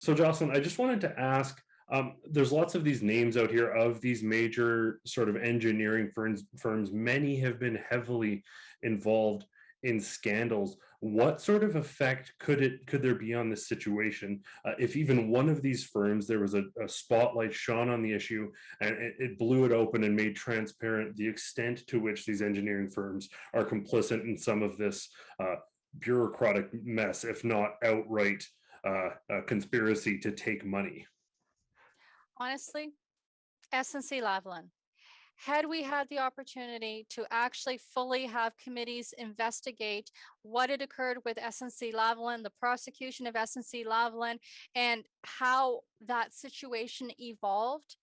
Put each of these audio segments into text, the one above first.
So, Jocelyn, I just wanted to ask. There's lots of these names out here of these major sort of engineering firms. Many have been heavily involved in scandals. What sort of effect could there be on this situation if even one of these firms there was a spotlight shone on the issue and it blew it open and made transparent the extent to which these engineering firms are complicit in some of this bureaucratic mess, if not outright conspiracy to take money. Honestly, SNC-Lavalin. Had we had the opportunity to actually fully have committees investigate what had occurred with SNC-Lavalin, the prosecution of SNC-Lavalin, and how that situation evolved,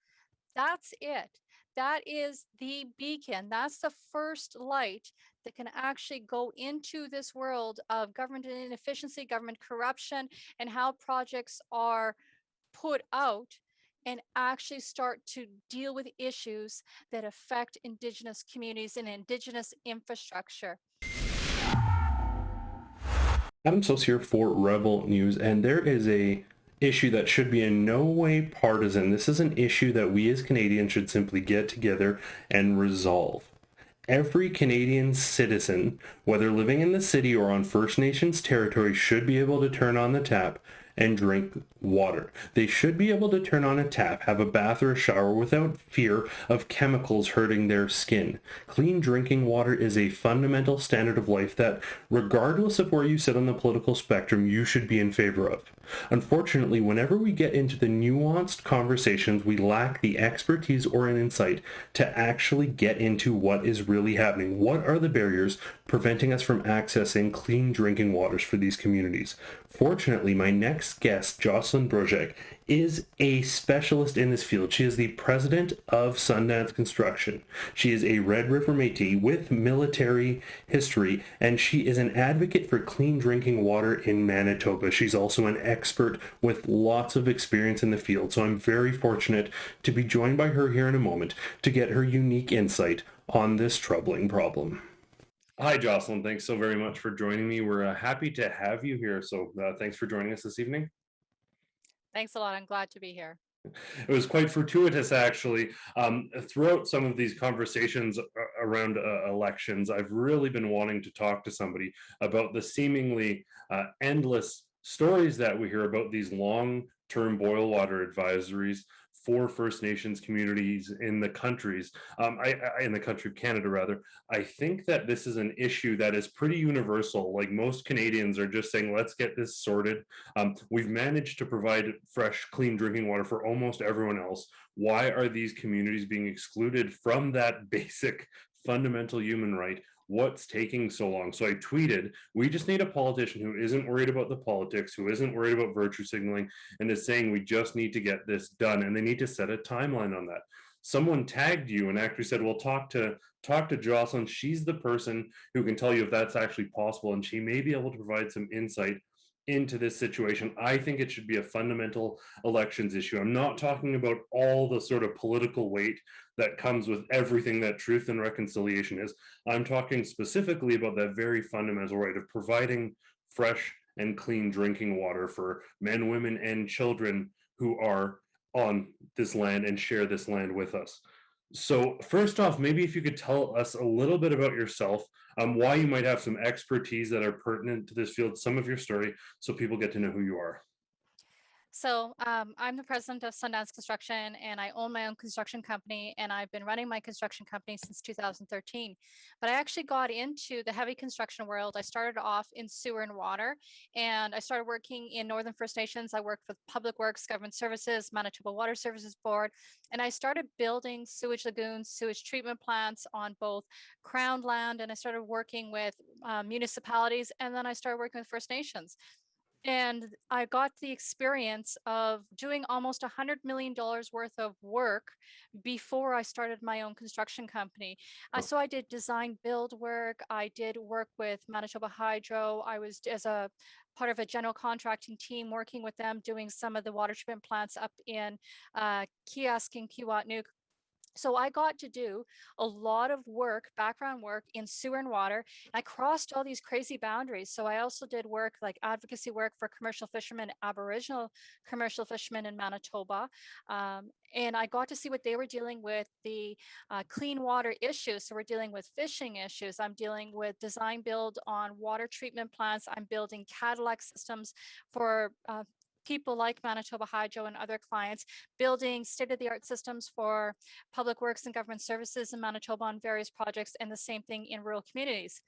that's it. That is the beacon. That's the first light that can actually go into this world of government inefficiency, government corruption, and how projects are put out and actually start to deal with issues that affect Indigenous communities and Indigenous infrastructure. Adam Soos here for Rebel News, and there is a issue that should be in no way partisan. This is an issue that we as Canadians should simply get together and resolve. Every Canadian citizen, whether living in the city or on First Nations territory, should be able to turn on the tap and drink water. They should be able to turn on a tap, have a bath or a shower without fear of chemicals hurting their skin. Clean drinking water is a fundamental standard of life that, regardless of where you sit on the political spectrum, you should be in favor of. Unfortunately, whenever we get into the nuanced conversations, we lack the expertise or an insight to actually get into what is really happening. What are the barriers preventing us from accessing clean drinking waters for these communities? Fortunately, my next guest, Jocelyn Burzuik, is a specialist in this field. She is the president of Sundance Construction. She is a Red River Metis with military history, and she is an advocate for clean drinking water in Manitoba. She's also an expert with lots of experience in the field, so I'm very fortunate to be joined by her here in a moment to get her unique insight on this troubling problem. Hi, Jocelyn. Thanks so very much for joining me. We're happy to have you here. So thanks for joining us this evening. Thanks a lot. I'm glad to be here. It was quite fortuitous, actually. Throughout some of these conversations around elections, I've really been wanting to talk to somebody about the seemingly endless stories that we hear about these long-term boil water advisories for First Nations communities in the countries, in the country of Canada, rather. I think that this is an issue that is pretty universal. Like most Canadians are just saying, let's get this sorted. We've managed to provide fresh, clean drinking water for almost everyone else. Why are these communities being excluded from that basic fundamental human right? What's taking so long? So I tweeted, we just need a politician who isn't worried about the politics, who isn't worried about virtue signaling, and is saying we just need to get this done. And they need to set a timeline on that. Someone tagged you and actually said, well, talk to Jocelyn. She's the person who can tell you if that's actually possible, and she may be able to provide some insight into this situation. I think it should be a fundamental elections issue. I'm not talking about all the sort of political weight that comes with everything that truth and reconciliation is. I'm talking specifically about that very fundamental right of providing fresh and clean drinking water for men, women, and children who are on this land and share this land with us. So, first off, maybe if you could tell us a little bit about yourself, why you might have some expertise that are pertinent to this field, some of your story, so people get to know who you are. I'm the president of Sundance Construction, and I own my own construction company. And I've been running my construction company since 2013. But I actually got into the heavy construction world. I started off in sewer and water, and I started working in Northern First Nations. I worked with Public Works, Government Services, Manitoba Water Services Board, and I started building sewage lagoons, sewage treatment plants on both Crown land, and I started working with municipalities, and then I started working with First Nations. And I got the experience of doing almost $100 million worth of work before I started my own construction company. So I did design build work. I did work with Manitoba Hydro. I was as a part of a general contracting team working with them doing some of the water treatment plants up in Kiask and Kiwatnuk. So I got to do a lot of work, background work in sewer and water. I crossed all these crazy boundaries. So I also did work like advocacy work for commercial fishermen, Aboriginal commercial fishermen in Manitoba. And I got to see what they were dealing with, the clean water issues. So we're dealing with fishing issues. I'm dealing with design build on water treatment plants. I'm building Cadillac systems for people like Manitoba Hydro and other clients, building state-of-the-art systems for public works and government services in Manitoba on various projects, and the same thing in rural communities.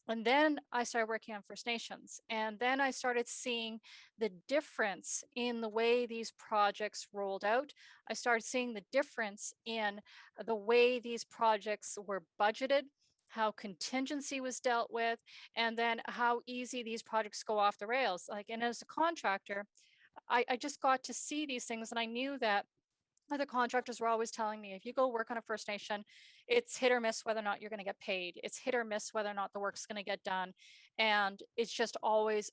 And then I started working on First Nations. And then I started seeing the difference in the way these projects rolled out. I started seeing the difference in the way these projects were budgeted, how contingency was dealt with, and then how easy these projects go off the rails. Like, and as a contractor, I just got to see these things, and I knew that other contractors were always telling me, if you go work on a First Nation, it's hit or miss whether or not you're going to get paid. It's hit or miss whether or not the work's going to get done. And it's just always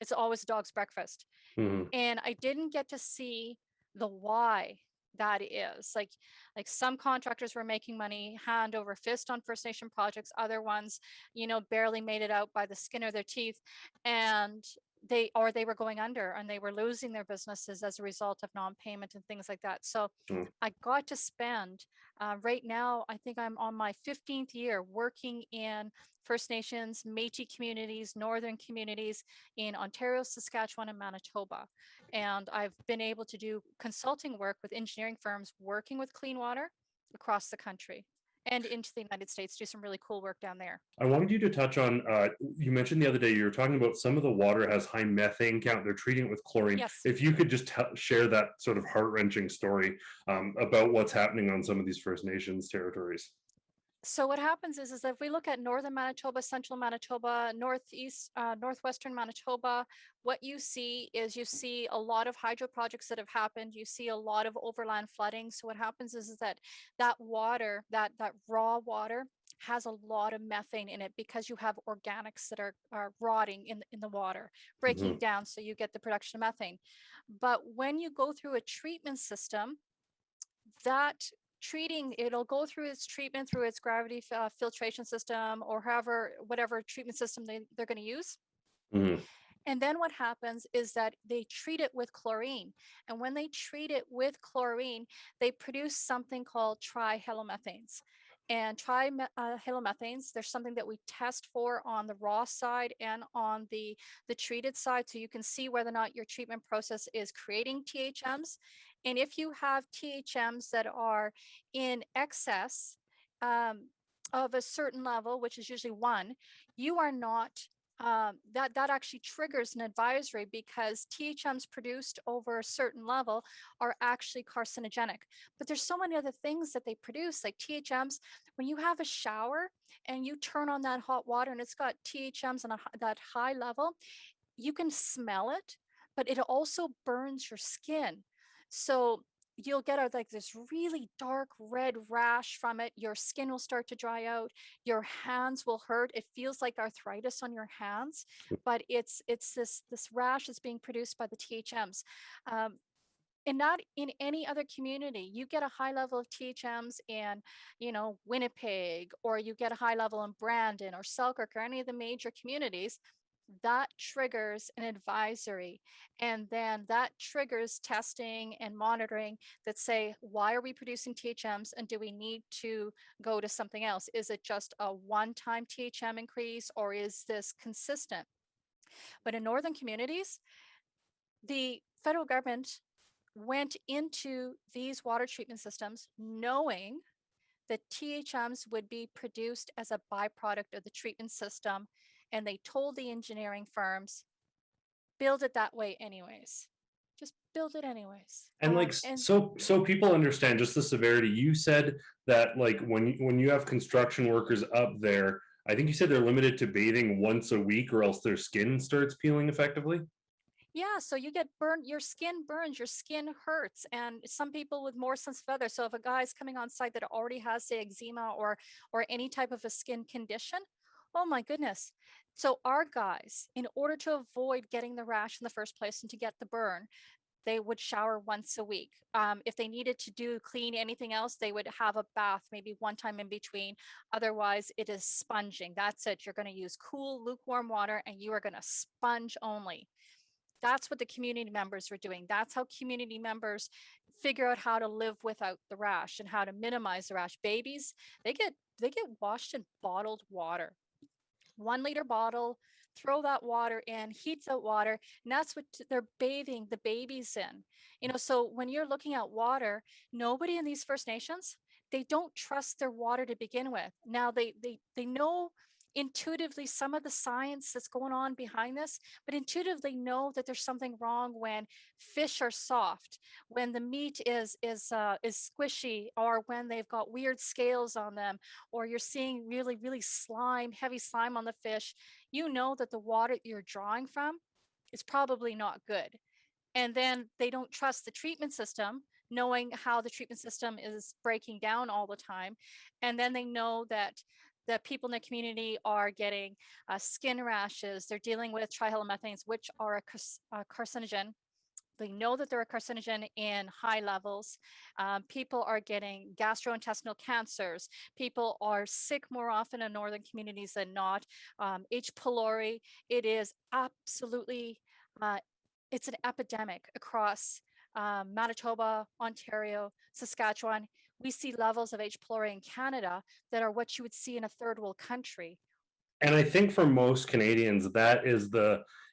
it's always a dog's breakfast. Mhm. And I didn't get to see the why that is. Like some contractors were making money hand over fist on First Nation projects. Other ones, barely made it out by the skin of their teeth. And they were going under and they were losing their businesses as a result of non-payment and things like that. So Mm. I got to spend right now, I think I'm on my 15th year working in First Nations, Métis communities, Northern communities in Ontario, Saskatchewan, and Manitoba. And I've been able to do consulting work with engineering firms working with clean water across the country and into the United States, do some really cool work down there. I wanted you to touch on, you mentioned the other day, you were talking about some of the water has high methane count. They're treating it with chlorine. Yes. If you could just share that sort of heart-wrenching story about what's happening on some of these First Nations territories. So what happens is if we look at northern Manitoba, central Manitoba, northwestern Manitoba, what you see is you see a lot of hydro projects that have happened. You see a lot of overland flooding. So what happens is that water, that raw water, has a lot of methane in it because you have organics that are rotting in the water, breaking Mhm. down. So you get the production of methane. But when you go through a treatment system, that it'll go through its treatment through its gravity filtration system, or whatever treatment system they're going to use. Mhm. And then what happens is that they treat it with chlorine. And when they treat it with chlorine, they produce something called trihalomethane. And trihalomethane, there's something that we test for on the raw side and on the treated side. So you can see whether or not your treatment process is creating THMs. And if you have THMs that are in excess of a certain level, which is usually 1, you are not that actually triggers an advisory, because THMs produced over a certain level are actually carcinogenic. But there's so many other things that they produce, like THMs. When you have a shower and you turn on that hot water and it's got THMs on that high level, you can smell it, but it also burns your skin. So you'll get like this really dark red rash from it. Your skin will start to dry out. Your hands will hurt. It feels like arthritis on your hands, but it's this rash is being produced by the THMs. Um, and not in any other community. You get a high level of THMs in, Winnipeg, or you get a high level in Brandon or Selkirk or any of the major communities. That triggers an advisory, and then that triggers testing and monitoring that say, why are we producing THMs, and do we need to go to something else? Is it just a one-time THM increase, or is this consistent? But in northern communities, the federal government went into these water treatment systems knowing that THMs would be produced as a byproduct of the treatment system. And they told the engineering firms, build it that way anyways. Just build it anyways. And like And so people understand just the severity. You said that like when you have construction workers up there, I think you said they're limited to bathing once a week or else their skin starts peeling effectively. yeah, so you get burned, your skin burns, your skin hurts. And some people with more sensitive feathers. So if a guy's coming on site that already has, say, eczema or any type of a skin condition, oh my goodness. So our guys, in order to avoid getting the rash in the first place and to get the burn, they would shower once a week. If they needed to do clean anything else, they would have a bath maybe one time in between. Otherwise, it is sponging. That's it. You're going to use cool, lukewarm water and you are going to sponge only. That's what the community members were doing. That's how community members figure out how to live without the rash and how to minimize the rash. Babies, they get washed in bottled water. 1 liter bottle, throw that water in, heat that water, and that's what they're bathing the babies in. So when you're looking at water, nobody in these First Nations, they don't trust their water to begin with. Now they know intuitively some of the science that's going on behind this, but intuitively know that there's something wrong when fish are soft, when the meat is squishy, or when they've got weird scales on them, or you're seeing really, really heavy slime on the fish. You know that the water you're drawing from is probably not good. And then they don't trust the treatment system, knowing how the treatment system is breaking down all the time. And then they know that the people in the community are getting skin rashes. They're dealing with trihalomethanes, which are a carcinogen. They know that they're a carcinogen in high levels. People are getting gastrointestinal cancers. People are sick more often in northern communities than not. H. pylori, it is absolutely, it's an epidemic across Manitoba, Ontario, Saskatchewan. We see levels of H. pylori in Canada that are what you would see in a third world country. And I think for most Canadians, that is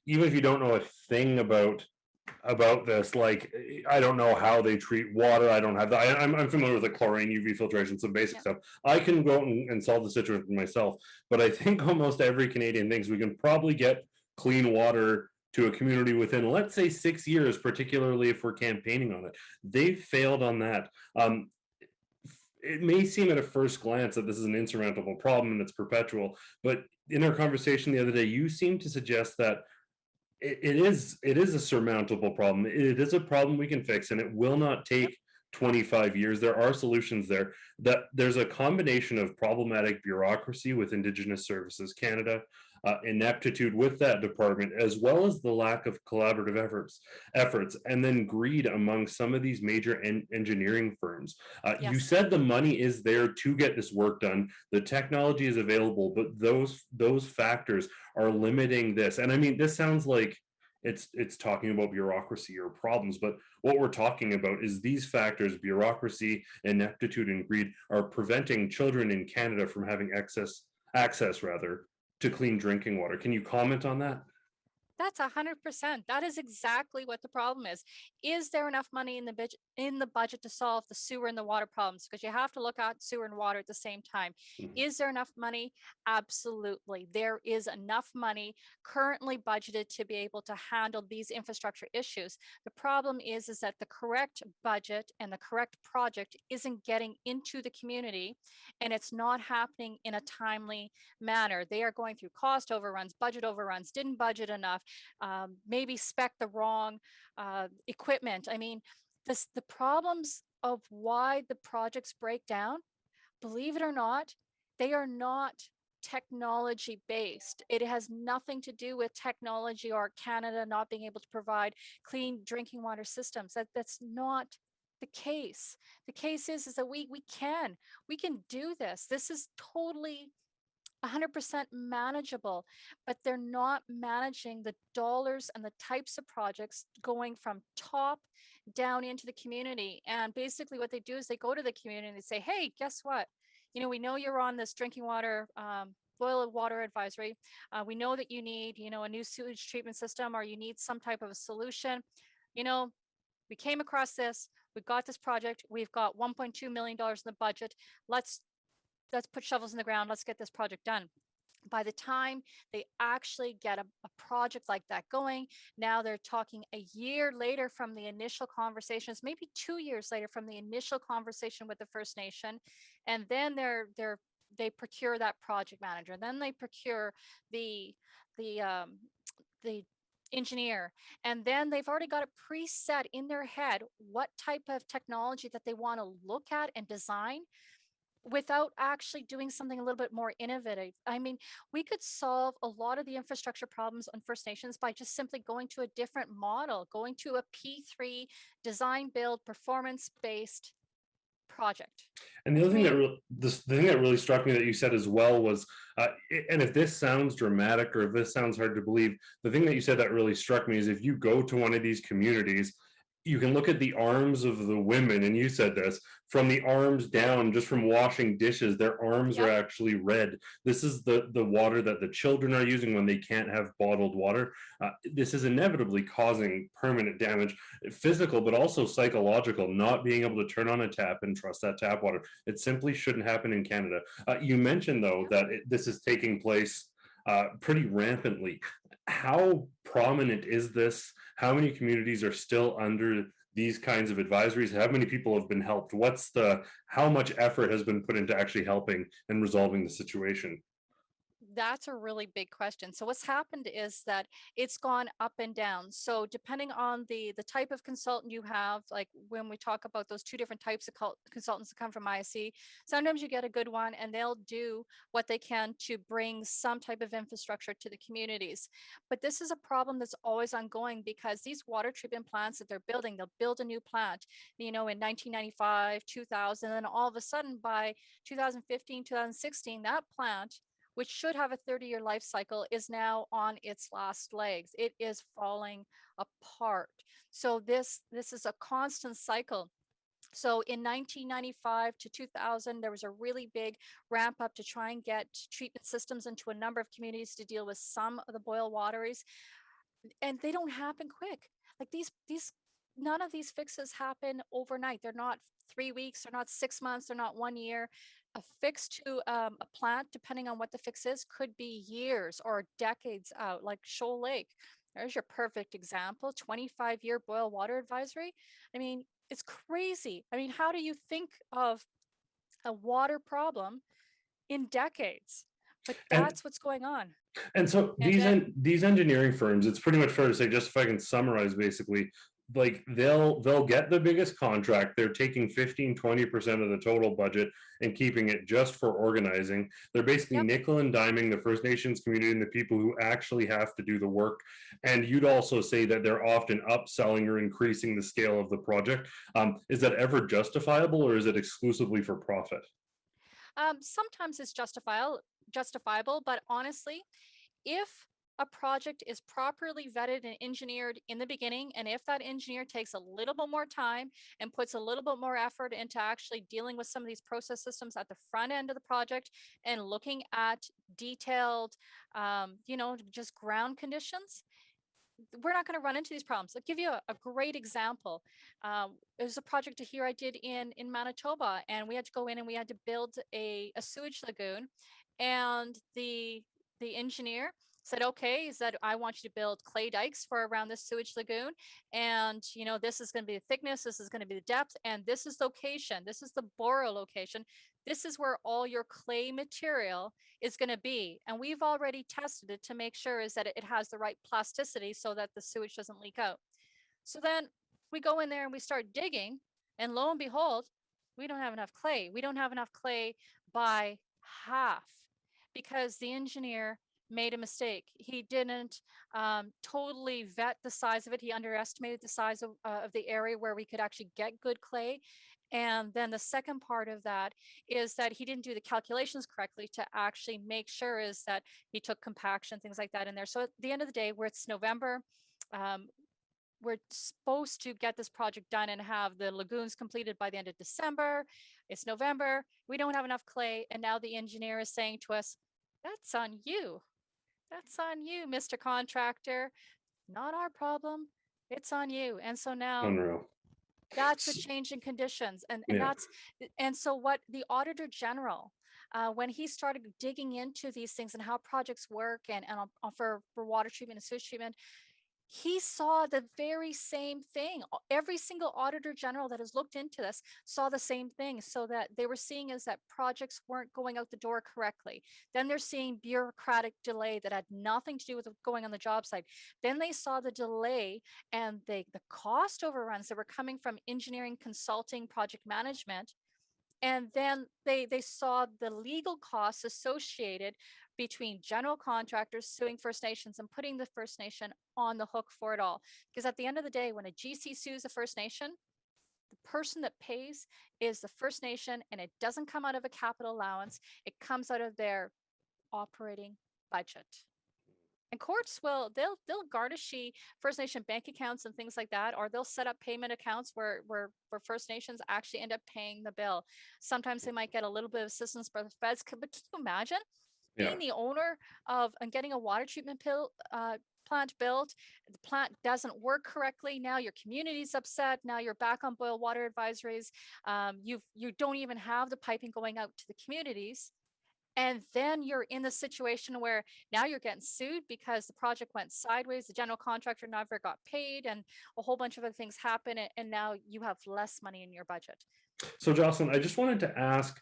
even if you don't know a thing about this, like, I don't know how they treat water. I don't have that. I'm familiar with the chlorine, UV filtration, some basic stuff. I can go and solve the situation myself. But I think almost every Canadian thinks we can probably get clean water to a community within, let's say, 6 years, particularly if we're campaigning on it. They failed on that. It may seem at a first glance that this is an insurmountable problem and it's perpetual, but in our conversation the other day, you seem to suggest that it is a surmountable problem. It is a problem we can fix, and it will not take 25 years. There are solutions there. That there's a combination of problematic bureaucracy with Indigenous Services Canada, ineptitude with that department, as well as the lack of collaborative efforts, and then greed among some of these major engineering firms. You said the money is there to get this work done. The technology is available, but those factors are limiting this. And I mean, this sounds like it's talking about bureaucracy or problems, but what we're talking about is these factors: bureaucracy, ineptitude, and greed are preventing children in Canada from having access rather to clean drinking water. Can you comment on that? That's 100%. That is exactly what the problem is. Is there enough money in the budget to solve the sewer and the water problems? Because you have to look at sewer and water at the same time. Mhm. Is there enough money? Absolutely. There is enough money currently budgeted to be able to handle these infrastructure issues. The problem is that the correct budget and the correct project isn't getting into the community, and it's not happening in a timely manner. They are going through cost overruns, budget overruns, didn't budget enough, maybe spec the wrong equipment. I mean, the problems of why the projects break down, believe it or not, they are not technology based. It has nothing to do with technology or Canada not being able to provide clean drinking water systems. That's not the case. The case is that we can do this. This is totally 100% manageable, but they're not managing the dollars and the types of projects going from top down into the community. And basically what they do is they go to the community and they say, hey, guess what? We know you're on this drinking water, boil water advisory. We know that you need, a new sewage treatment system, or you need some type of a solution. You know, we came across this, we've got this project, we've got $1.2 million in the budget. Let's put shovels in the ground. Let's get this project done. By the time they actually get a project like that going, now they're talking a year later from the initial conversations, maybe 2 years later from the initial conversation with the First Nation, and then they procure that project manager. Then they procure the the um, the engineer, and then they've already got it preset in their head what type of technology that they want to look at and design. without actually doing something a little bit more innovative. I mean, we could solve a lot of the infrastructure problems on First Nations by just simply going to a different model, going to a P3 design build performance based project. And the other I thing that mean, the thing that really struck me that you said as well was, and if this sounds dramatic or if this sounds hard to believe, the thing that you said that really struck me is if you go to one of these communities, you can look at the arms of the women, and you said this, from the arms down, just from washing dishes, their arms are yep, actually red. This is the water that the children are using when they can't have bottled water. This is inevitably causing permanent damage, physical, but also psychological, not being able to turn on a tap and trust that tap water. It simply shouldn't happen in Canada. You mentioned, though, yep. that this is taking place pretty rampantly. How prominent is this? How many communities are still under these kinds of advisories? How many people have been helped? How much effort has been put into actually helping and resolving the situation? That's a really big question. So what's happened is that it's gone up and down. So depending on the type of consultant you have, like when we talk about those two different types of consultants that come from ISC, sometimes you get a good one and they'll do what they can to bring some type of infrastructure to the communities. But this is a problem that's always ongoing because these water treatment plants that they're building, they'll build a new plant, in 1995, 2000, and all of a sudden by 2015, 2016, that plant, which should have a 30-year life cycle, is now on its last legs. It is falling apart. So this is a constant cycle. So in 1995 to 2000, there was a really big ramp up to try and get treatment systems into a number of communities to deal with some of the boil wateries, and they don't happen quick. Like these none of these fixes happen overnight. They're not 3 weeks, they're not 6 months, they're not 1 year. A fix to a plant, depending on what the fix is, could be years or decades out. Like Shoal Lake, there's your perfect example. 25-year boil water advisory. I mean, it's crazy. I mean, how do you think of a water problem in decades? But And that's what's going on. so And then, these engineering firms, it's pretty much fair to say, just if I can summarize, basically, like they'll get the biggest contract. They're taking 15-20% of the total budget and keeping it just for organizing. They're basically yep. nickel and diming the First Nations community and the people who actually have to do the work. And you'd also say that they're often upselling or increasing the scale of the project. Is that ever justifiable, or is it exclusively for profit? Sometimes it's justifiable, but honestly, if a project is properly vetted and engineered in the beginning, and if that engineer takes a little bit more time and puts a little bit more effort into actually dealing with some of these process systems at the front end of the project and looking at detailed, just ground conditions, we're not going to run into these problems. I'll give you a great example. It was a project here I did in Manitoba, and we had to go in and we had to build a sewage lagoon. And the engineer said, okay, he said, I want you to build clay dikes for around this sewage lagoon. And, this is going to be the thickness, this is going to be the depth, and this is location. This is the borrow location. This is where all your clay material is going to be. And we've already tested it to make sure is that it has the right plasticity so that the sewage doesn't leak out. So then we go in there and we start digging, and lo and behold, we don't have enough clay. We don't have enough clay by half because the engineer made a mistake. He didn't totally vet the size of it. He underestimated the size of the area where we could actually get good clay. And then the second part of that is that he didn't do the calculations correctly to actually make sure is that he took compaction, things like that in there. So at the end of the day, where it's November, um, we're supposed to get this project done and have the lagoons completed by the end of December. It's November. We don't have enough clay. And now the engineer is saying to us, that's on you. That's on you, Mr. Contractor. Not our problem. It's on you. And so now Unreal. that's a change in conditions. Yeah. And so what the Auditor General, when he started digging into these things and how projects work and for water treatment and sewage treatment, he saw the very same thing. Every single Auditor General that has looked into this saw the same thing. So that they were seeing is that projects weren't going out the door correctly. Then they're seeing bureaucratic delay that had nothing to do with going on the job site. Then they saw the delay and the cost overruns that were coming from engineering, consulting, project management. And then they saw the legal costs associated between general contractors suing First Nations and putting the First Nation on the hook for it all. Because at the end of the day, when a GC sues a First Nation, the person that pays is the First Nation, and it doesn't come out of a capital allowance. It comes out of their operating budget. And courts will they'll garnish First Nation bank accounts and things like that, or they'll set up payment accounts where First Nations actually end up paying the bill. Sometimes they might get a little bit of assistance from the feds. But can you imagine Yeah. being the owner of and getting a water treatment plant built? The plant doesn't work correctly. Now your community's upset. Now you're back on boil water advisories. You don't even have the piping going out to the communities. And then you're in the situation where now you're getting sued because the project went sideways, the general contractor never got paid, and a whole bunch of other things happen. And now you have less money in your budget. So, Jocelyn, I just wanted to ask,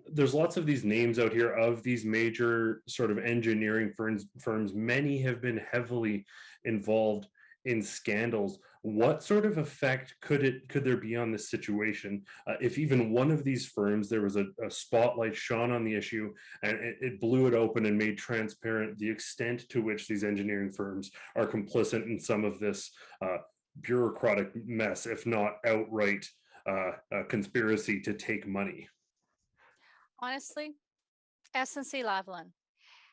there's lots of these names out here of these major sort of engineering firms. Many have been heavily involved in scandals. What sort of effect could there be on this situation if even one of these firms, there was a spotlight shone on the issue and it blew it open and made transparent the extent to which these engineering firms are complicit in some of this bureaucratic mess, if not outright conspiracy to take money? Honestly, SNC-Lavalin.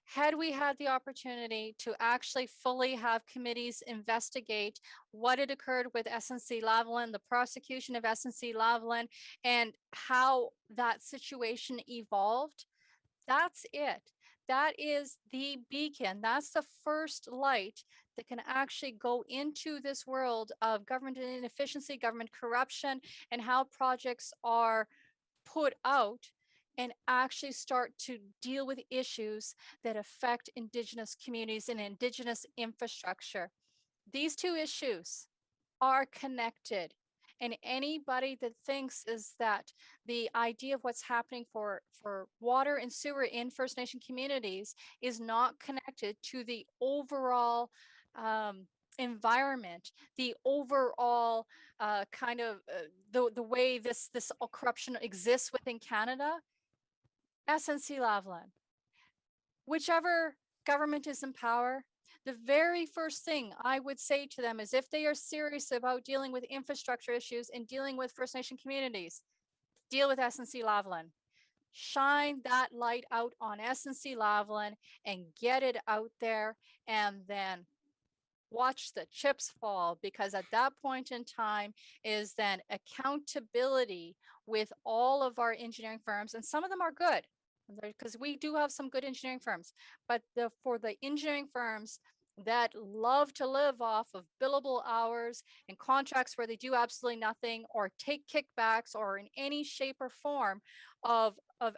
Had we had the opportunity to actually fully have committees investigate what had occurred with SNC-Lavalin, the prosecution of SNC-Lavalin, and how that situation evolved, that's it. That is the beacon. That's the first light that can actually go into this world of government inefficiency, government corruption, and how projects are put out and actually start to deal with issues that affect Indigenous communities and Indigenous infrastructure. These two issues are connected. And anybody that thinks is that the idea of what's happening for water and sewer in First Nation communities is not connected to the overall environment, the overall kind of the way this corruption exists within Canada, SNC-Lavalin, whichever government is in power, the very first thing I would say to them is if they are serious about dealing with infrastructure issues and dealing with First Nation communities, deal with SNC-Lavalin. Shine that light out on SNC-Lavalin and get it out there, and then watch the chips fall, because at that point in time is then accountability with all of our engineering firms, and some of them are good because we do have some good engineering firms, but for the engineering firms that love to live off of billable hours and contracts where they do absolutely nothing or take kickbacks or in any shape or form of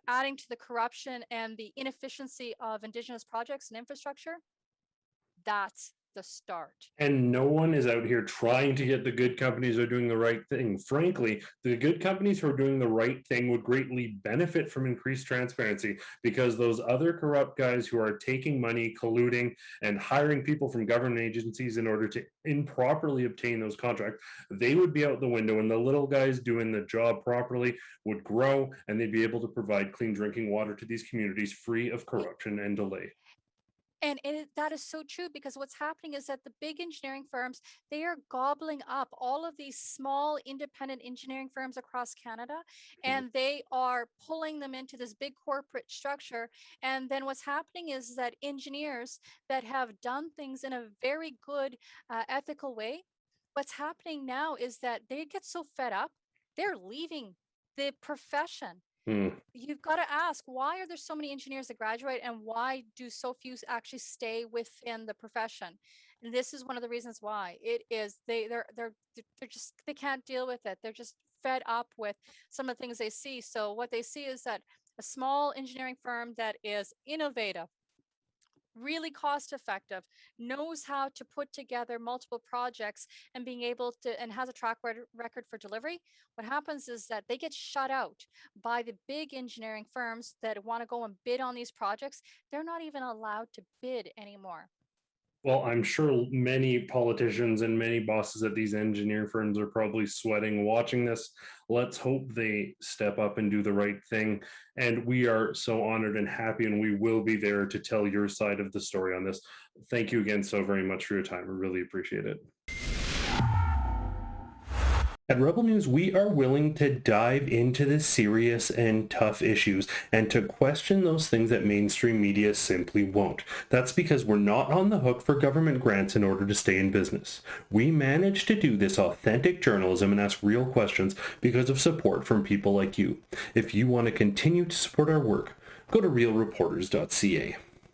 adding to the corruption and the inefficiency of Indigenous projects and infrastructure, that's the start. And no one is out here trying to get the good companies who are doing the right thing. Frankly, the good companies who are doing the right thing would greatly benefit from increased transparency, because those other corrupt guys who are taking money, colluding, and hiring people from government agencies in order to improperly obtain those contracts, they would be out the window, and the little guys doing the job properly would grow, and they'd be able to provide clean drinking water to these communities free of corruption and delay. And that is so true, because what's happening is that the big engineering firms, they are gobbling up all of these small independent engineering firms across Canada, and they are pulling them into this big corporate structure. And then what's happening is that engineers that have done things in a very good ethical way, what's happening now is that they get so fed up, they're leaving the profession. You've got to ask, why are there so many engineers that graduate, and why do so few actually stay within the profession? And this is one of the reasons why. It is they're just, they can't deal with it. They're just fed up with some of the things they see. So what they see is that a small engineering firm that is innovative, really cost effective, knows how to put together multiple projects and being able to, and has a track record for delivery. What happens is that they get shut out by the big engineering firms that want to go and bid on these projects. They're not even allowed to bid anymore. Well, I'm sure many politicians and many bosses at these engineer firms are probably sweating watching this. Let's hope they step up and do the right thing. And we are so honored and happy, and we will be there to tell your side of the story on this. Thank you again so very much for your time. I really appreciate it. At Rebel News, we are willing to dive into the serious and tough issues and to question those things that mainstream media simply won't. That's because we're not on the hook for government grants in order to stay in business. We manage to do this authentic journalism and ask real questions because of support from people like you. If you want to continue to support our work, go to realreporters.ca.